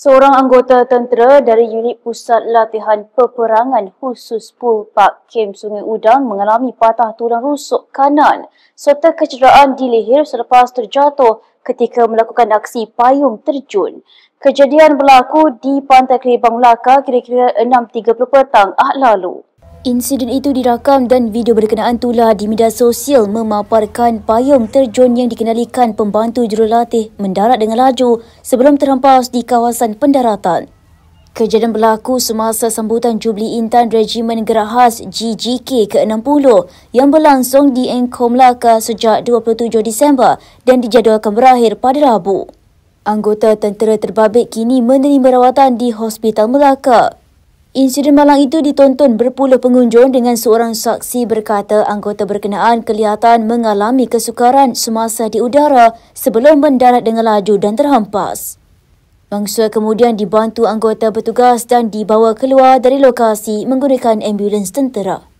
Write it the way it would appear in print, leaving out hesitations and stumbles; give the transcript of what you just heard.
Seorang anggota tentera dari unit Pusat Latihan Peperangan Khusus Pulpak Kem Sungai Udang mengalami patah tulang rusuk kanan serta kecederaan di leher selepas terjatuh ketika melakukan aksi payung terjun. Kejadian berlaku di Pantai Kelibang Melaka kira-kira 6.30 petang lalu. Insiden itu dirakam dan video berkenaan tular di media sosial memaparkan payung terjun yang dikenalikan pembantu jurulatih mendarat dengan laju sebelum terhempas di kawasan pendaratan. Kejadian berlaku semasa sambutan Jubli Intan Regimen Gerak Khas GGK ke-60 yang berlangsung di Engkau Melaka sejak 27 Disember dan dijadualkan berakhir pada Rabu. Anggota tentera terbabit kini menerima rawatan di Hospital Melaka. Insiden malang itu ditonton berpuluh pengunjung dengan seorang saksi berkata anggota berkenaan kelihatan mengalami kesukaran semasa di udara sebelum mendarat dengan laju dan terhempas. Mangsa kemudian dibantu anggota bertugas dan dibawa keluar dari lokasi menggunakan ambulans tentera.